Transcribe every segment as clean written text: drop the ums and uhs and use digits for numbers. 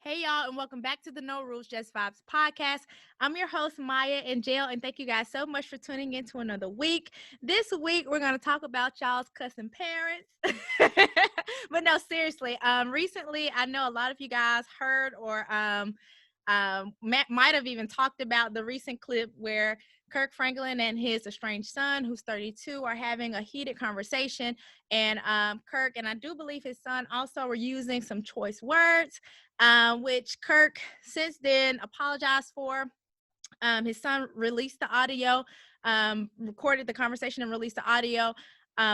Hey, y'all, and welcome back to the No Rules, Just Vibes podcast. I'm your host, Maya and Jail, and thank you guys so much for tuning in to another week. This week, we're going to talk about y'all's cussing parents. But no, seriously, recently, I know a lot of you guys heard or might have even talked about the recent clip where Kirk Franklin and his estranged son, who's 32, are having a heated conversation. And Kirk, and I do believe his son also were using some choice words, which Kirk since then apologized for. His son released the audio, recorded the conversation and released the audio.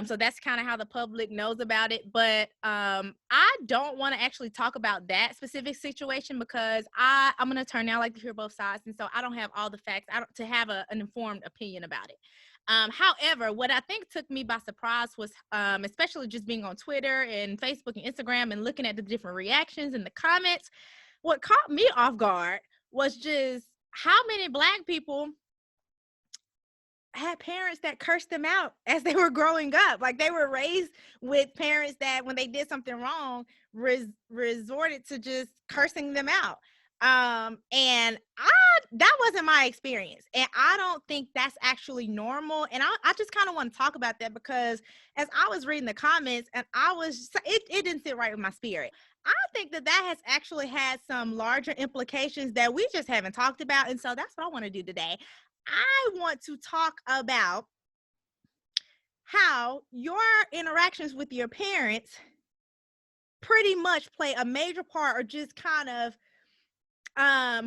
So that's kind of how the public knows about it. But I don't want to actually talk about that specific situation because I'm an attorney. I like to hear both sides. And so I don't have all the facts to have an informed opinion about it. However, what I think took me by surprise was, especially just being on Twitter and Facebook and Instagram and looking at the different reactions and the comments, what caught me off guard was just how many Black people had parents that cursed them out as they were growing up. Like they were raised with parents that when they did something wrong, resorted to just cursing them out. And that wasn't my experience. And I don't think that's actually normal. And I just kind of want to talk about that because as I was reading the comments and it didn't sit right with my spirit. I think that has actually had some larger implications that we just haven't talked about. And so that's what I want to do today. I want to talk about how your interactions with your parents pretty much play a major part or just kind of I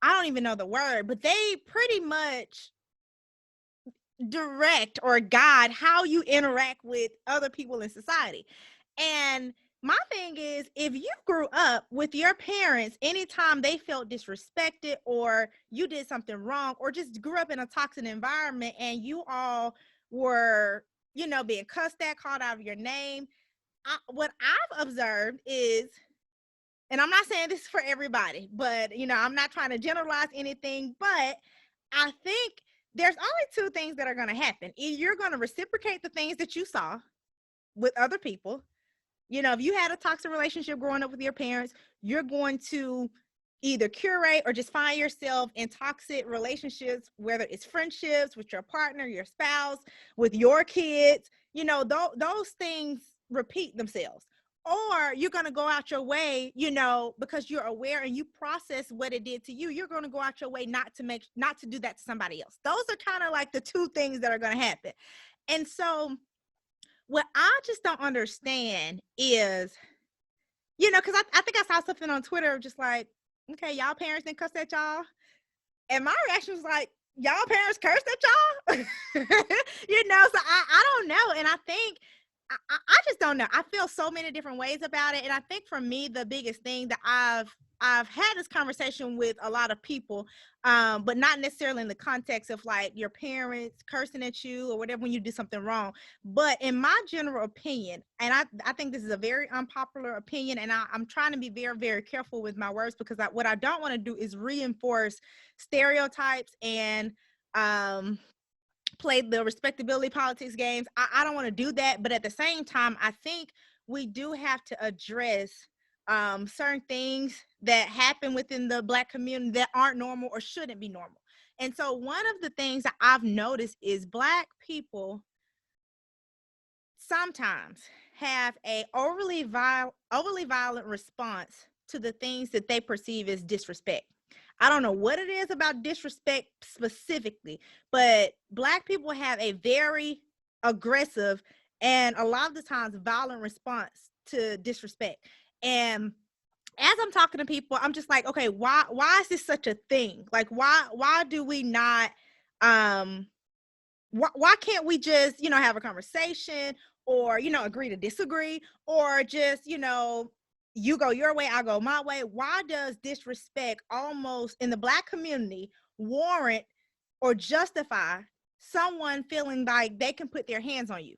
don't even know the word, but they pretty much direct or guide how you interact with other people in society. And my thing is, if you grew up with your parents anytime they felt disrespected or you did something wrong or just grew up in a toxic environment and you all were, being cussed at, called out of your name, what I've observed is, and I'm not saying this is for everybody, but, I'm not trying to generalize anything, but I think there's only two things that are going to happen. Either you're going to reciprocate the things that you saw with other people. If you had a toxic relationship growing up with your parents, you're going to either curate or just find yourself in toxic relationships, whether it's friendships with your partner, your spouse, with your kids. Those things repeat themselves. Or you're going to go out your way, because you're aware and you process what it did to you. You're going to go out your way not to do that to somebody else. Those are kind of like the two things that are going to happen. And so what I just don't understand is, because I think I saw something on Twitter just like, okay, y'all parents didn't cuss at y'all. And my reaction was like, y'all parents cursed at y'all? So I don't know. And I think, I just don't know. I feel so many different ways about it. And I think for me, the biggest thing that I've had this conversation with a lot of people, but not necessarily in the context of like your parents cursing at you or whatever when you do something wrong. But in my general opinion, and I think this is a very unpopular opinion, and I'm trying to be very, very careful with my words because what I don't want to do is reinforce stereotypes and play the respectability politics games. I don't want to do that. But at the same time, I think we do have to address certain things that happen within the Black community that aren't normal or shouldn't be normal. And so one of the things that I've noticed is Black people sometimes have a overly violent response to the things that they perceive as disrespect. I don't know what it is about disrespect specifically, but Black people have a very aggressive and a lot of the times violent response to disrespect. And as I'm talking to people, I'm just like, okay, why is this such a thing? Like, why do we not, why can't we just, have a conversation or, agree to disagree or just, you go your way, I go my way. Why does disrespect almost in the Black community warrant or justify someone feeling like they can put their hands on you?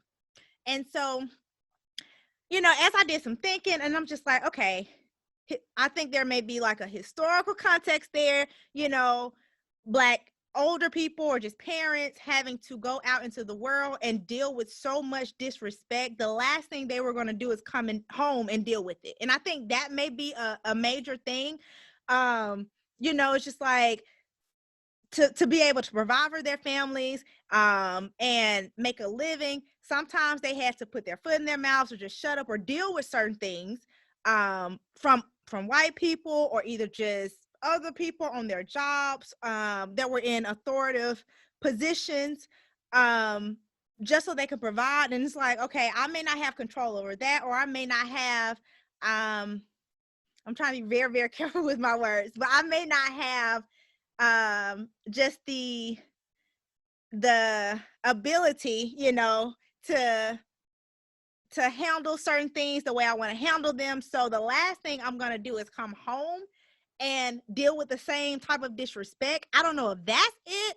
And so, as I did some thinking and I'm just like, okay, I think there may be like a historical context there, Black older people or just parents having to go out into the world and deal with so much disrespect, the last thing they were going to do is come in home and deal with it. And I think that may be a major thing. It's just like, to be able to provide for their families, and make a living. Sometimes they had to put their foot in their mouths or just shut up or deal with certain things, from white people, or either just other people on their jobs, that were in authoritative positions, just so they could provide. And it's like, okay, I may not have control over that, or I may not have, I'm trying to be very, very careful with my words, but I may not have, just the ability, to handle certain things the way I want to handle them. So the last thing I'm going to do is come home and deal with the same type of disrespect. I don't know if that's it.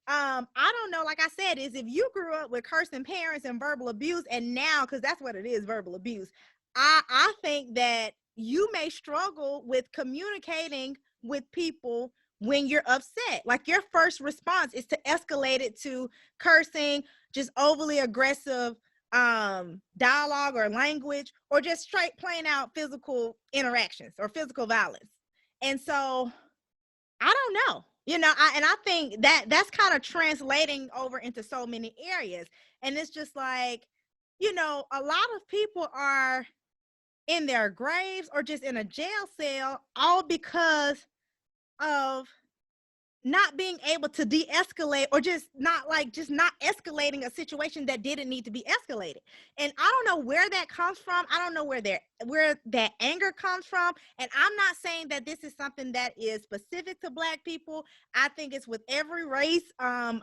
I don't know. Like I said, is if you grew up with cursing parents and verbal abuse, and now, because that's what it is, verbal abuse, I think that you may struggle with communicating with people when you're upset. Like, your first response is to escalate it to cursing, just overly aggressive dialogue or language, or just straight plain out physical interactions or physical violence. And so I don't know, I think that that's kind of translating over into so many areas. And it's just like, a lot of people are in their graves or just in a jail cell, all because of not being able to de-escalate, or just not escalating a situation that didn't need to be escalated. And I don't know where that comes from. I don't know where that anger comes from. And I'm not saying that this is something that is specific to Black people. I think it's with every race. I'm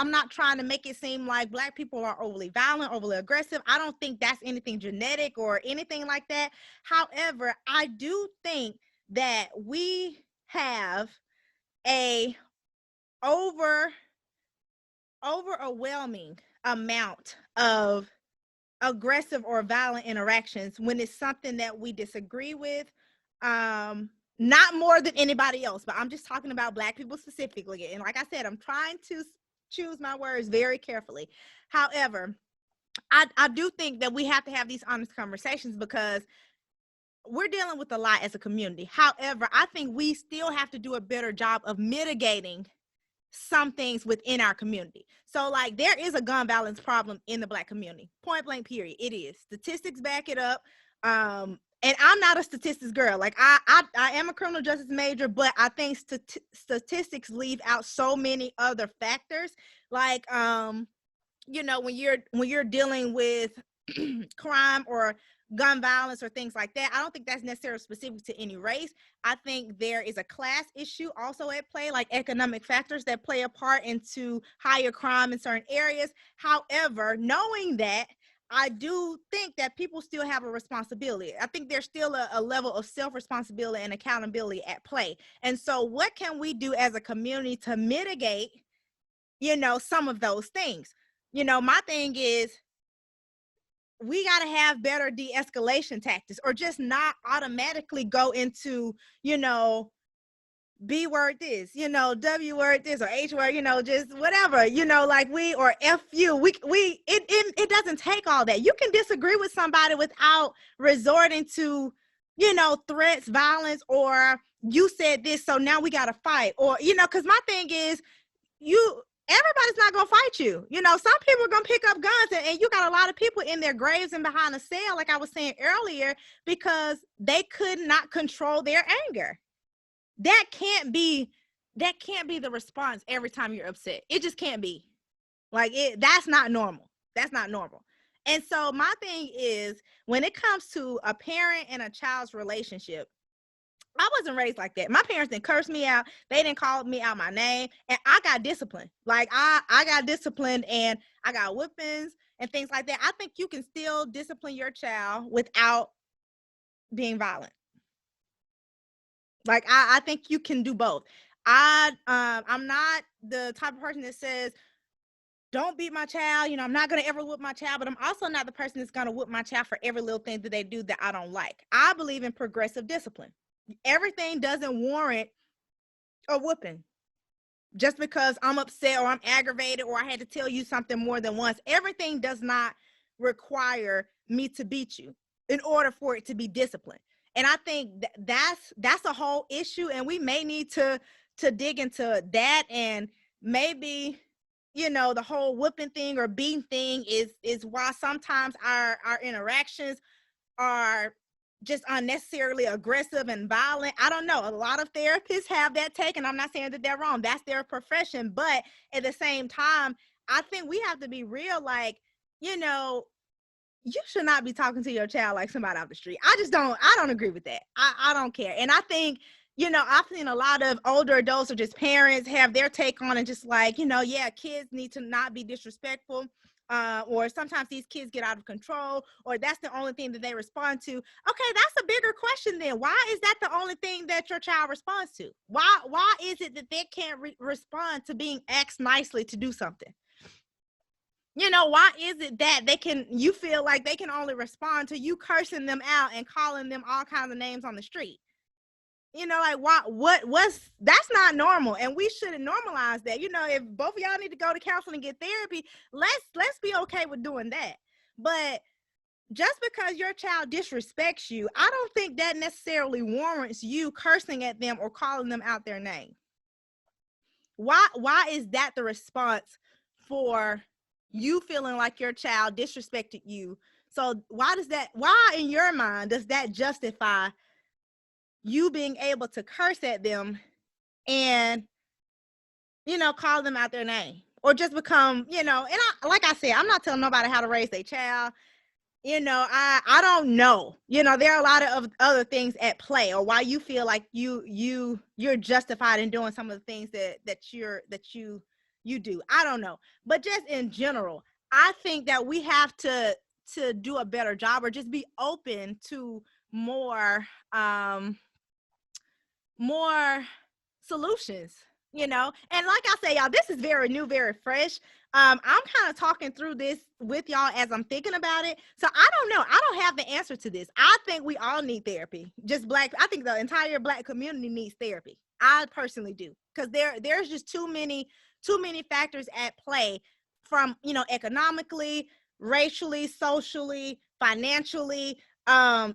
not trying to make it seem like Black people are overly violent, overly aggressive. I don't think that's anything genetic or anything like that. However, I do think that we have a overwhelming amount of aggressive or violent interactions when it's something that we disagree with, not more than anybody else, but I'm just talking about Black people specifically. And like I said, I'm trying to choose my words very carefully. However, I do think that we have to have these honest conversations, because we're dealing with a lot as a community. However, I think we still have to do a better job of mitigating some things within our community. So, like, there is a gun violence problem in the Black community, point blank period. It is. Statistics back it up. And I'm not a statistics girl. Like, I am a criminal justice major, but I think statistics leave out so many other factors. Like, when you're dealing with crime or gun violence or things like that, I don't think that's necessarily specific to any race. I think there is a class issue also at play, like economic factors that play a part into higher crime in certain areas. However, knowing that, I do think that people still have a responsibility. I think there's still a level of self-responsibility and accountability at play. And so what can we do as a community to mitigate, some of those things? My thing is, we got to have better de-escalation tactics, or just not automatically go into, B word this, W word this, or H word, just whatever, like or F you. It doesn't take all that. You can disagree with somebody without resorting to, threats, violence, or you said this, so now we got to fight, or, because my thing is, everybody's not gonna fight you. Some people are gonna pick up guns, and you got a lot of people in their graves and behind a cell, like I was saying earlier, because they could not control their anger. That can't be the response every time you're upset. It just can't be. Like, that's not normal. That's not normal. And so my thing is, when it comes to a parent and a child's relationship, I wasn't raised like that. My parents didn't curse me out. They didn't call me out my name. And I got disciplined. Like, I got disciplined, and I got whippings and things like that. I think you can still discipline your child without being violent. Like, I think you can do both. I'm not the type of person that says, don't beat my child. I'm not going to ever whip my child, but I'm also not the person that's going to whip my child for every little thing that they do that I don't like. I believe in progressive discipline. Everything doesn't warrant a whooping. just because I'm upset or I'm aggravated or I had to tell you something more than once. Everything does not require me to beat you in order for it to be disciplined. And I think that's a whole issue, and we may need to dig into that. And maybe, the whole whooping thing or beating thing is why sometimes our interactions are just unnecessarily aggressive and violent. I don't know. A lot of therapists have that take, and I'm not saying that they're wrong. That's their profession. But at the same time, I think we have to be real. Like, you should not be talking to your child like somebody off the street. I don't agree with that. I don't care. And I think, I've seen a lot of older adults or just parents have their take on it, just like, yeah, kids need to not be disrespectful. Or sometimes these kids get out of control, or that's the only thing that they respond to. Okay, that's a bigger question then. Why is that the only thing that your child responds to? Why is it that they can't respond to being asked nicely to do something? Why is it that you feel like they can only respond to you cursing them out and calling them all kinds of names on the street? Like, that's not normal, and we shouldn't normalize that. If both of y'all need to go to counseling and get therapy, let's be okay with doing that. But just because your child disrespects you, I don't think that necessarily warrants you cursing at them or calling them out their name. Why is that the response for you feeling like your child disrespected you? So why in your mind does that justify you being able to curse at them and call them out their name, or just become, like I said, I'm not telling nobody how to raise their child. I don't know. There are a lot of other things at play, or why you feel like you're justified in doing some of the things that you do. I don't know. But just in general, I think that we have to do a better job, or just be open to more solutions, and like I say, y'all, this is very new, very fresh. I'm kind of talking through this with y'all as I'm thinking about it. So I don't know. I don't have the answer to this. I think we all need therapy. I think the entire Black community needs therapy. I personally do. Because there's just too many factors at play, from, economically, racially, socially, financially, a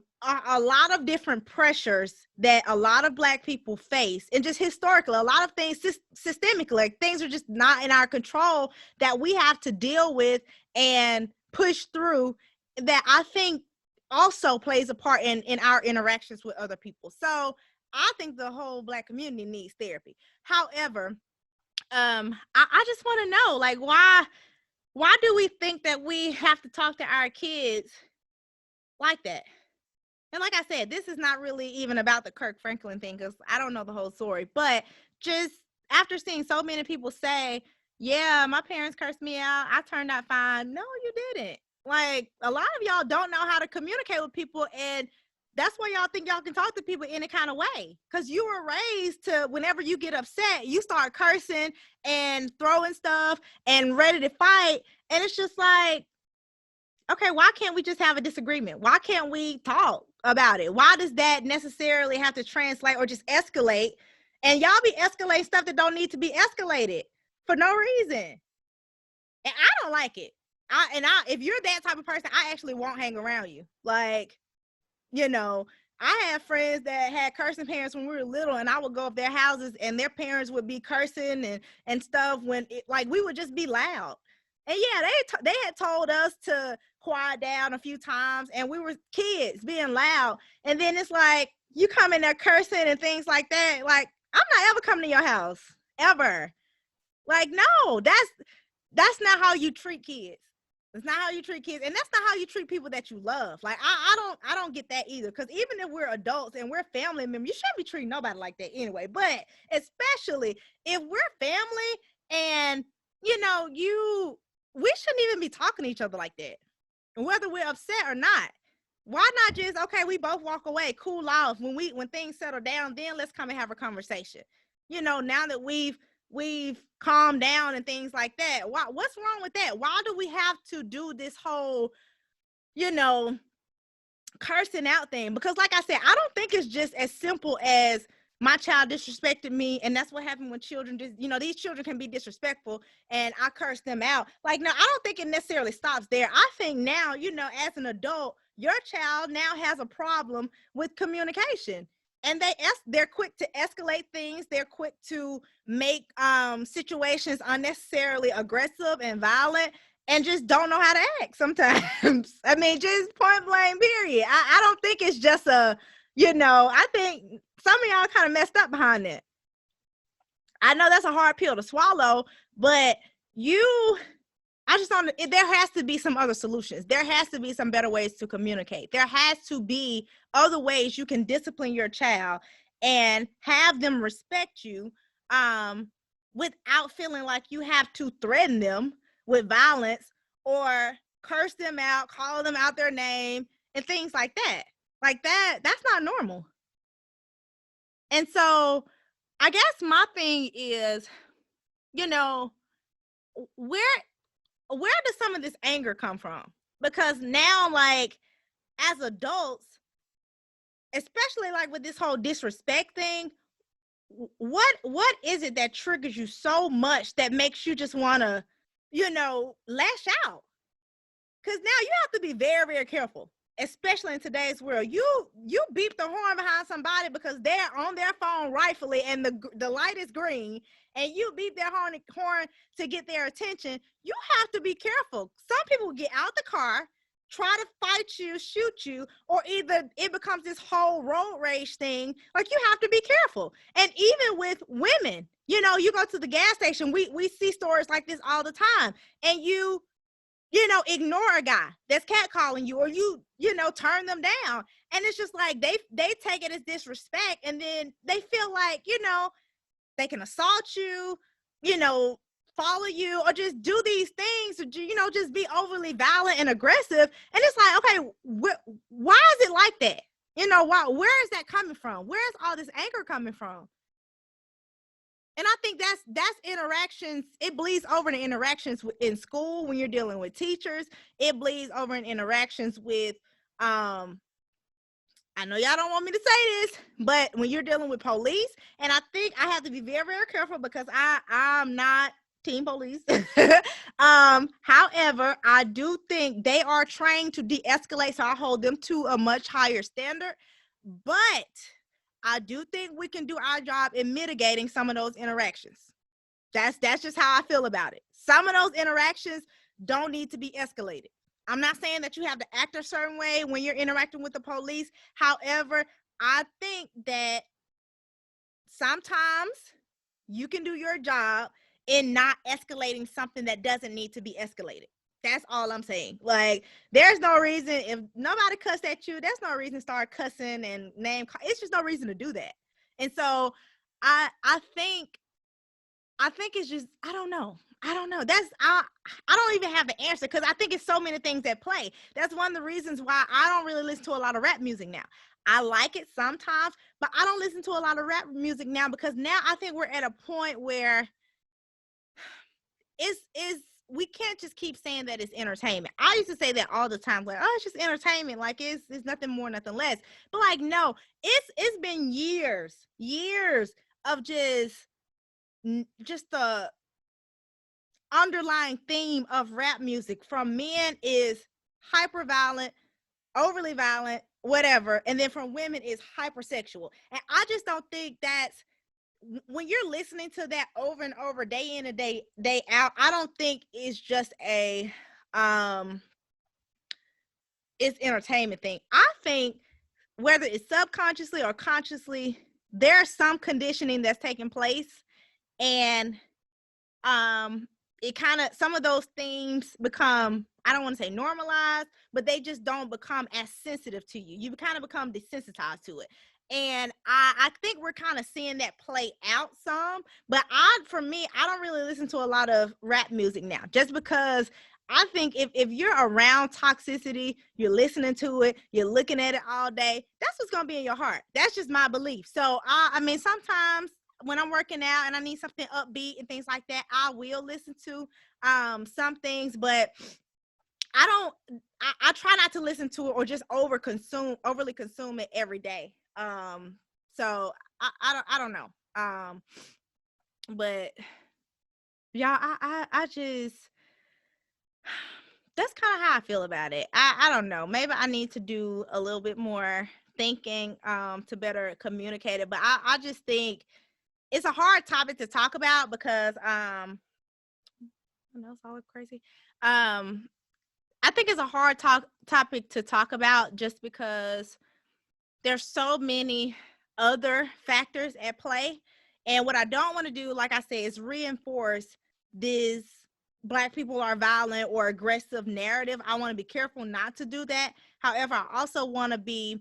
lot of different pressures that a lot of Black people face, and just historically, a lot of things systemically, like things are just not in our control that we have to deal with and push through, that I think also plays a part in our interactions with other people. So I think the whole Black community needs therapy. However, I just want to know, like, why do we think that we have to talk to our kids like that? And like I said, this is not really even about the Kirk Franklin thing, because I don't know the whole story. But just after seeing so many people say, yeah, my parents cursed me out, I turned out fine. No, you didn't. Like, a lot of y'all don't know how to communicate with people, and that's why y'all think y'all can talk to people any kind of way. Because you were raised to, whenever you get upset, you start cursing and throwing stuff and ready to fight. And it's just like, okay, why can't we just have a disagreement? Why can't we talk about it? Why does that necessarily have to translate or just escalate? And y'all be escalating stuff that don't need to be escalated for no reason. And I don't like it. If you're that type of person, I actually won't hang around you. Like, I had friends that had cursing parents when we were little, and I would go up their houses and their parents would be cursing and stuff, when we would just be loud. And yeah, they had told us to quiet down a few times, and we were kids being loud. And then it's like, you come in there cursing and things like that. Like, I'm not ever coming to your house, ever. Like, no, that's not how you treat kids. It's not how you treat kids, and that's not how you treat people that you love. Like, I don't get that either. Because even if we're adults and we're family members, you shouldn't be treating nobody like that anyway. But especially if we're family, and we shouldn't even be talking to each other like that, whether we're upset or not. Why not just, okay, we both walk away, cool off. When things settle down, then let's come and have a conversation. Now that we've calmed down and things like that. What's wrong with that? Why do we have to do this whole, cursing out thing? Because like I said, I don't think it's just as simple as my child disrespected me, and that's what happened when children just, these children can be disrespectful and I curse them out. Like, no, I don't think it necessarily stops there. I think now, as an adult, your child now has a problem with communication, and they're quick to escalate things. They're quick to make situations unnecessarily aggressive and violent, and just don't know how to act sometimes. I mean, just point blank, period. I don't think it's just I think some of y'all kind of messed up behind that. I know that's a hard pill to swallow, but there has to be some other solutions. There has to be some better ways to communicate. There has to be other ways you can discipline your child and have them respect you, without feeling like you have to threaten them with violence or curse them out, call them out their name, and things like that. Like that's not normal. And so I guess my thing is, where does some of this anger come from? Because now, like, as adults, especially like with this whole disrespect thing, what is it that triggers you so much that makes you just want to, lash out? Because now you have to be very, very careful, especially in today's world. You beep the horn behind somebody because they're on their phone rightfully and the light is green, and you beep their horn to get their attention. You have to be careful. Some people get out the car, try to fight you, shoot you, or either it becomes this whole road rage thing. Like, you have to be careful. And even with women, you go to the gas station, we see stories like this all the time, and you ignore a guy that's catcalling you, or you turn them down. And it's just like they take it as disrespect, and then they feel like, they can assault you, follow you, or just do these things, just be overly violent and aggressive. And it's like, okay, why is it like that? Where is that coming from? Where is all this anger coming from? And I think that's interactions. It bleeds over to interactions in school when you're dealing with teachers. It bleeds over in interactions with, I know y'all don't want me to say this, but when you're dealing with police. And I think I have to be very, very careful because I'm not team police. However, I do think they are trained to de-escalate, so I hold them to a much higher standard. But I do think we can do our job in mitigating some of those interactions. That's just how I feel about it. Some of those interactions don't need to be escalated. I'm not saying that you have to act a certain way when you're interacting with the police. However, I think that sometimes you can do your job in not escalating something that doesn't need to be escalated. That's all I'm saying. Like, there's no reason, if nobody cussed at you, there's no reason to start cussing and it's just no reason to do that. And so I think it's just, I don't know. I don't even have the answer, because I think it's so many things at play. That's one of the reasons why I don't really listen to a lot of rap music now. I like it sometimes, but I don't listen to a lot of rap music now, because now I think we're at a point where we can't just keep saying that it's entertainment. I used to say that all the time, like, oh, it's just entertainment, like it's nothing more, nothing less. But like, no, it's been years of just the underlying theme of rap music from men is hyper violent, overly violent, whatever, and then from women is hypersexual. And I just don't think that's, when you're listening to that over and over, day in and day out, I don't think it's just it's entertainment thing. I think whether it's subconsciously or consciously, there's some conditioning that's taking place, and it kind of, some of those things become, I don't want to say normalized, but they just don't become as sensitive to you. You kind of become desensitized to it. And I think we're kind of seeing that play out some. But for me, I don't really listen to a lot of rap music now, just because I think if you're around toxicity, you're listening to it, you're looking at it all day, that's what's going to be in your heart. That's just my belief. So, I mean, sometimes when I'm working out and I need something upbeat and things like that, I will listen to some things, but I try not to listen to it or just overly consume it every day. So I don't know. But y'all, I just that's kind of how I feel about it. I don't know. Maybe I need to do a little bit more thinking to better communicate it. But I just think it's a hard topic to talk about because I know it's all crazy. I think it's a hard topic to talk about just because there's so many other factors at play. And what I don't want to do, like I said, is reinforce this Black people are violent or aggressive narrative. I want to be careful not to do that. However, I also want to be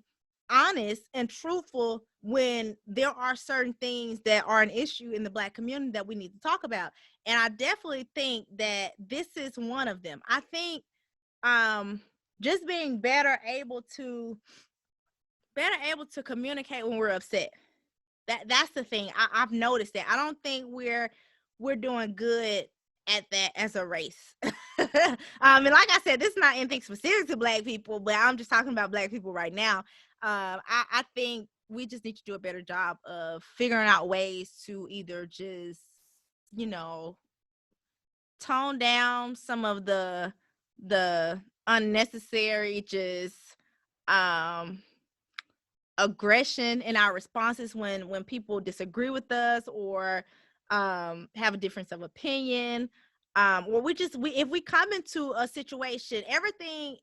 honest and truthful when there are certain things that are an issue in the Black community that we need to talk about. And I definitely think that this is one of them. I think just being better able to communicate when we're upset. That's the thing. I've noticed that. I don't think we're doing good at that as a race. And like I said, this is not anything specific to Black people, but I'm just talking about Black people right now. I think we just need to do a better job of figuring out ways to either just, you know, tone down some of the unnecessary just aggression in our responses when people disagree with us or have a difference of opinion, or if we come into a situation, everything,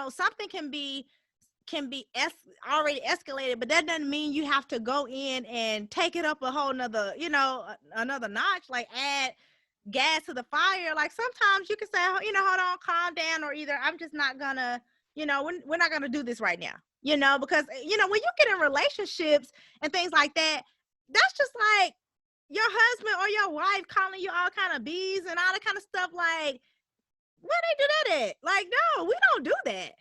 something can be already escalated, but that doesn't mean you have to go in and take it up a whole nother, another notch, like add gas to the fire. Like sometimes you can say, hold on, calm down, or either I'm just not gonna, we're not gonna do this right now, because when you get in relationships and things like that, that's just like your husband or your wife calling you all kind of bees and all that kind of stuff. Like, where they do that at? Like, no, we don't do that.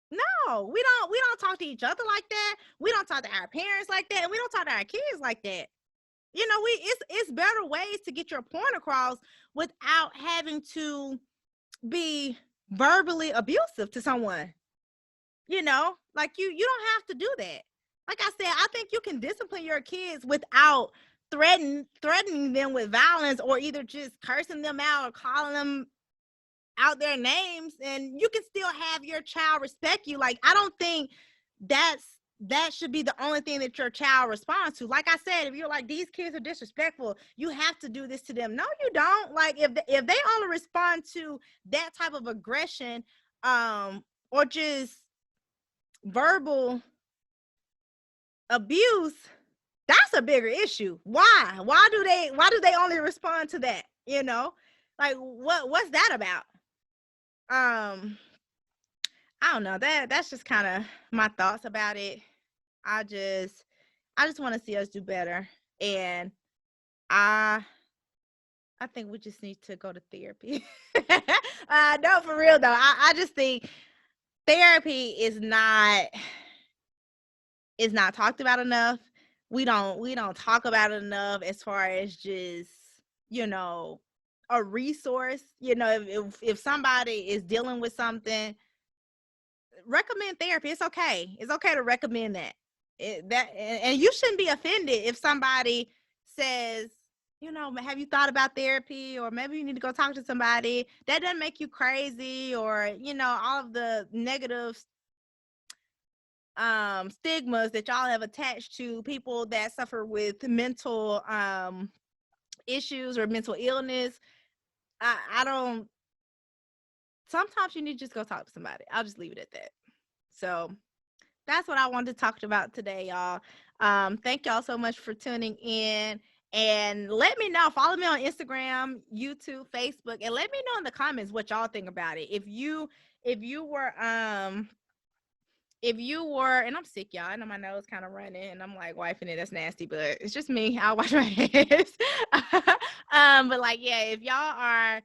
No, we don't talk to each other like that. We don't talk to our parents like that, and we don't talk to our kids like that. It's better ways to get your point across without having to be verbally abusive to someone. Like you don't have to do that. Like I said, I think you can discipline your kids without threatening them with violence, or either just cursing them out or calling them out their names, and you can still have your child respect you. Like, I don't think that should be the only thing that your child responds to. Like I said, if you're like, these kids are disrespectful, you have to do this to them. No, you don't. Like, if they only respond to that type of aggression, or just verbal abuse, that's a bigger issue. Why do they only respond to that? Like, what's that about? I don't know. That's just kind of my thoughts about it. I just want to see us do better, and I think we just need to go to therapy. No, for real though. I just think therapy is not talked about enough. We don't talk about it enough as far as just, a resource. If somebody is dealing with something, recommend therapy. It's okay to recommend that. And you shouldn't be offended if somebody says, have you thought about therapy, or maybe you need to go talk to somebody. That doesn't make you crazy, or all of the negative stigmas that y'all have attached to people that suffer with mental issues or mental illness. I don't. Sometimes you need to just go talk to somebody. I'll just leave it at that. So that's what I wanted to talk about today, y'all. Thank y'all so much for tuning in, and let me know. Follow me on Instagram, YouTube, Facebook, and let me know in the comments what y'all think about it. If you were, and I'm sick, y'all. I know my nose kind of running, and I'm like wiping it. That's nasty, but it's just me. I'll wash my hands. But like, yeah, if y'all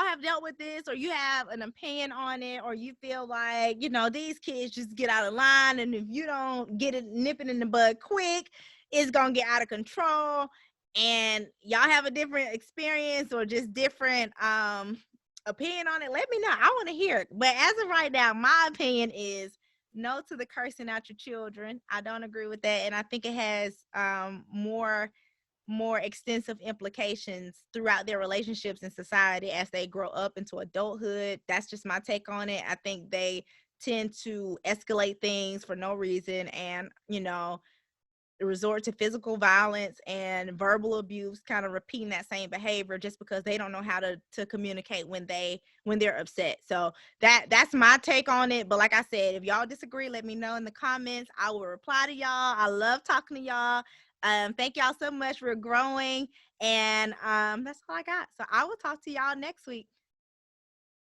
have dealt with this, or you have an opinion on it, or you feel like, these kids just get out of line, and if you don't get it nipping in the bud quick, it's gonna get out of control, and y'all have a different experience or just different opinion on it, let me know. I want to hear it. But as of right now, my opinion is no to the cursing out your children. I don't agree with that, and I think it has more extensive implications throughout their relationships in society as they grow up into adulthood. That's just my take on it. I think they tend to escalate things for no reason, and resort to physical violence and verbal abuse, kind of repeating that same behavior just because they don't know how to communicate when they're upset. So that's my take on it. But like I said, if y'all disagree, let me know in the comments. I will reply to y'all. I love talking to y'all. Thank y'all so much. We're growing, and that's all I got. So I will talk to y'all next week.